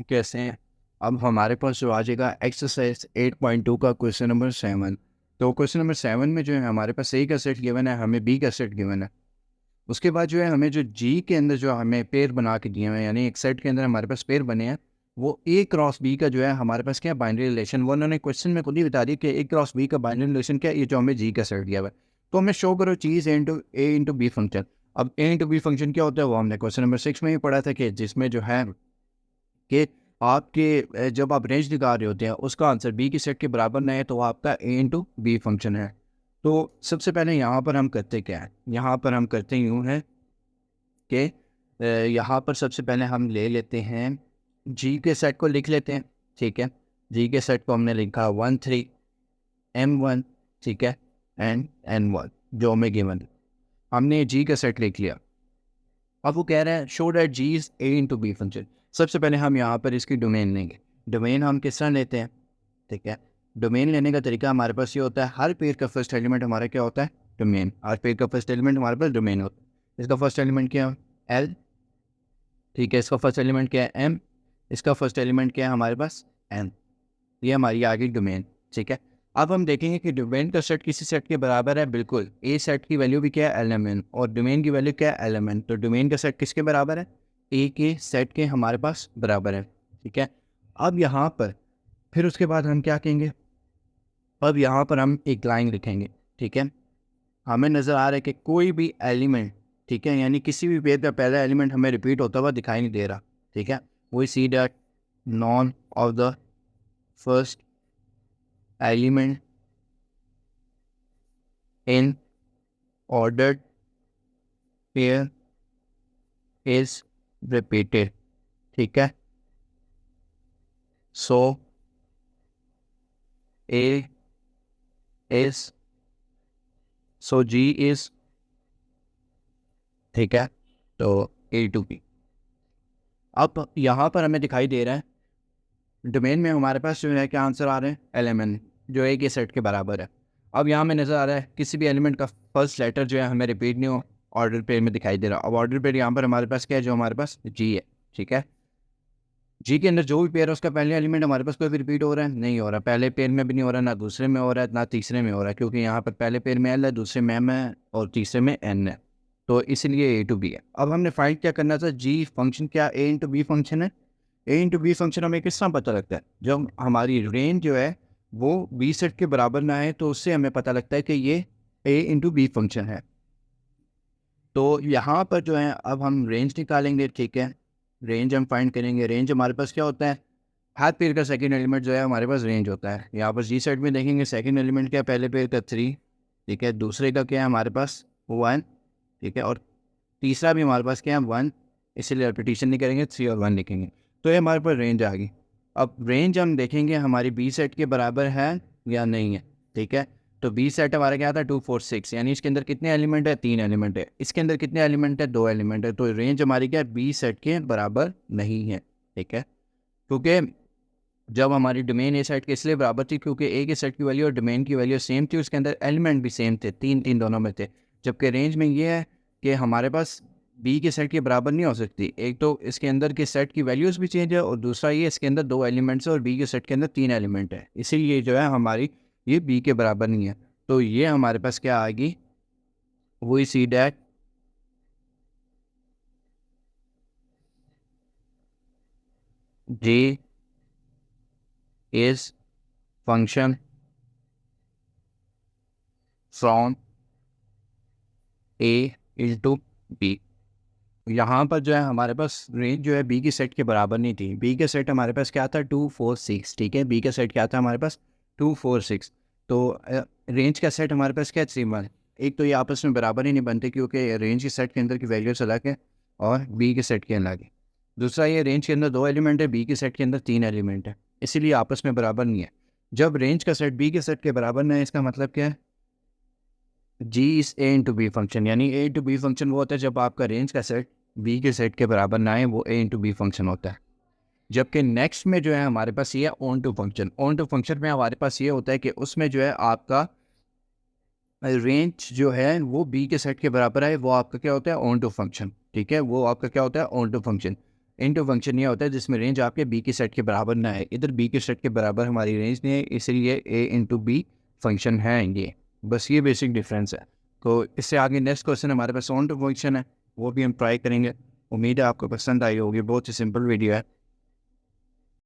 कैसे हैं। अब हमारे पास जो आ जाएगा एक्सरसाइज 8.2 का क्वेश्चन नंबर 7। तो क्वेश्चन नंबर 7 में जो है हमारे पास ए का सेट गिवन है, हमें बी का सेट गिवन है। उसके बाद जो है हमें जो जी के अंदर जो हमें पेयर बना के दिए हुए हैं, यानी एक सेट के अंदर हमारे पास पेयर बने हैं, वो ए क्रॉस बी का जो है हमारे पास क्या बाइनरी रिलेशन, वो उन्होंने क्वेश्चन में खुद ही बता दिया कि ए क्रॉस बी का बाइनरी रिलेशन क्या है, ये जो हमें जी का सेट दिया हुआ है। तो हमें शो करो चीज़ ए इंटू बी फंक्शन। अब ए इंटू बी फंक्शन क्या होता है वो हमने क्वेश्चन नंबर 6 में ही पढ़ा था, कि जिसमें जो है कि आपके जब आप रेंज निकाल रहे होते हैं उसका आंसर बी की सेट के बराबर ना है तो आपका ए इंटू बी फंक्शन है। तो सबसे पहले यहाँ पर हम करते क्या है, यहाँ पर हम करते यूँ है कि यहाँ पर सबसे पहले हम ले लेते हैं जी के सेट को लिख लेते हैं। ठीक है, जी के सेट को हमने लिखा 1 3 M1, ठीक है, एंड N1 जो हमें गिवन है। हमने जी का सेट लिख लिया। अब वो कह रहा है show that G is A into B function. सबसे पहले हम यहाँ पर इसकी डोमेन लेंगे। डोमेन हम किस तरह लेते हैं, ठीक है। डोमेन लेने का तरीका हमारे पास ये होता है, हर पेयर का फर्स्ट एलिमेंट हमारा क्या होता है, डोमेन। हर पेयर का फर्स्ट एलिमेंट हमारे पास डोमेन होता है। इसका फर्स्ट एलिमेंट क्या है, एल, ठीक है। इसका फर्स्ट एलिमेंट क्या है, एम। इसका फर्स्ट एलिमेंट क्या है हमारे पास, एन। ये हमारी आ गई डोमेन, ठीक है। अब हम देखेंगे कि डोमेन का सेट किसी सेट के बराबर है, बिल्कुल। ए सेट की वैल्यू भी क्या है, एल एम एन, और डोमेन की वैल्यू क्या है, एल एम एन। तो डोमेन का सेट किसके बराबर है, ए के सेट के हमारे पास बराबर है, ठीक है। अब यहाँ पर फिर उसके बाद हम क्या कहेंगे, अब यहाँ पर हम एक लाइन लिखेंगे, ठीक है। हमें नज़र आ रहा है कि कोई भी एलिमेंट, ठीक है, यानी किसी भी पेयर का पहला एलिमेंट हमें रिपीट होता हुआ दिखाई नहीं दे रहा, ठीक है। We see that none of the first element in ordered pair is repeated, ठीक है। सो ए इज, सो जी इज, ठीक है। तो ए टू बी। अब यहाँ पर हमें दिखाई दे रहा है डोमेन में हमारे पास जो है क्या आंसर आ रहे हैं, एलिमेंट जो एक ही सेट के बराबर है। अब यहाँ में नज़र आ रहा है किसी भी एलिमेंट का फर्स्ट लेटर जो है हमें रिपीट नहीं हो, ऑर्डर पेयर में दिखाई दे रहा। अब ऑर्डर पेयर यहाँ पर हमारे पास क्या है, जो हमारे पास जी है, ठीक है। जी के अंदर जो भी पेयर है उसका पहले एलिमेंट हमारे पास कोई भी रिपीट हो रहा है, नहीं हो रहा। पहले पेयर में भी नहीं हो रहा, ना दूसरे में हो रहा है, ना तीसरे में हो रहा है, क्योंकि यहाँ पर पहले पेयर में एल है, दूसरे में एम है, और तीसरे में एन है। तो इसलिए ए टू बी है। अब हमने फाइंड क्या करना था, जी फंक्शन क्या ए इंटू बी फंक्शन है। ए इंटू बी फंक्शन हमें किस तरह पता लगता है, जब हमारी रेंज जो है वो बी सेट के बराबर ना है, तो उससे हमें पता लगता है कि ये ए इंटू बी फंक्शन है। तो यहाँ पर जो है अब हम रेंज निकालेंगे, ठीक है। रेंज हम फाइंड करेंगे। रेंज हमारे पास क्या होता है, हर पेयर का सेकंड एलिमेंट जो है हमारे पास रेंज होता है। यहाँ पर जी सेट में देखेंगे सेकंड एलिमेंट क्या है, पहले पेयर का 3, ठीक है। दूसरे का क्या है हमारे पास 1, ठीक है। और तीसरा भी हमारे पास क्या है 1, इसीलिए रिपीटिशन नहीं करेंगे, 3 और 1 लिखेंगे। तो ये हमारे पास रेंज आ गई। अब रेंज हम देखेंगे हमारी बी सेट के बराबर है या नहीं है, ठीक है। तो बी सेट हमारा क्या था 2 4 6, यानी इसके अंदर कितने एलिमेंट है, 3 एलिमेंट है। इसके अंदर कितने एलिमेंट है, 2 एलिमेंट है। तो रेंज हमारी क्या है, बी सेट के बराबर नहीं है, ठीक है। क्योंकि जब हमारी डोमेन ए सेट के इसलिए बराबर थी क्योंकि ए के सेट की वैल्यू और डोमेन की वैल्यू सेम थी, उसके अंदर एलिमेंट भी सेम थे, 3 3 दोनों में थे। जबकि रेंज में ये है कि हमारे पास बी के सेट के बराबर नहीं हो सकती। एक तो इसके अंदर के सेट की वैल्यूज़ भी चेंज है, और दूसरा ये इसके अंदर 2 एलिमेंट्स है और बी के सेट के अंदर 3 एलिमेंट है, इसीलिए जो है हमारी ये बी के बराबर नहीं है। तो ये हमारे पास क्या आएगी, we see that G is function from A into B. यहाँ पर जो है हमारे पास रेंज जो है बी की सेट के बराबर नहीं थी। बी के सेट हमारे पास क्या था 2 4 6, ठीक है। बी का सेट क्या था हमारे पास 2 4 6। तो रेंज का सेट हमारे पास क्या 3 1। एक तो ये आपस में बराबर ही नहीं बनते क्योंकि रेंज के सेट के अंदर की वैल्यूज अलग है और बी के सेट के अलग है। दूसरा ये रेंज के अंदर 2 एलिमेंट है, बी के सेट के अंदर 3 एलिमेंट है, इसीलिए आपस में बराबर नहीं है। जब रेंज का सेट बी के सेट के बराबर नहीं है, इसका मतलब क्या है, जी इस ए इंटू बी फंक्शन, यानी ए इंटू बी फंक्शन वो होता है जब आपका रेंज का सेट बी के सेट के बराबर ना आए, वो ए इंटू बी फंक्शन होता है। जबकि नेक्स्ट में जो है हमारे पास ये onto function. Onto function में हमारे पास ये होता है कि उसमें जो है आपका रेंज जो है वो बी के सेट के बराबर है, वो आपका क्या होता है ऑन टू फंक्शन, ठीक है। वो आपका क्या होता है onto function. Into function ये होता है जिसमें रेंज आपके बी के सेट के बराबर ना है। इधर बी के सेट के बराबर हमारी रेंज नहीं है, इसलिए ए इंटू बी फंक्शन है ये। बस ये बेसिक डिफरेंस है। तो इससे आगे नेक्स्ट क्वेश्चन हमारे पास ऑन टू फंक्शन है, वो भी हम ट्राई करेंगे। उम्मीद है आपको पसंद आई होगी। बहुत ही सिंपल वीडियो है।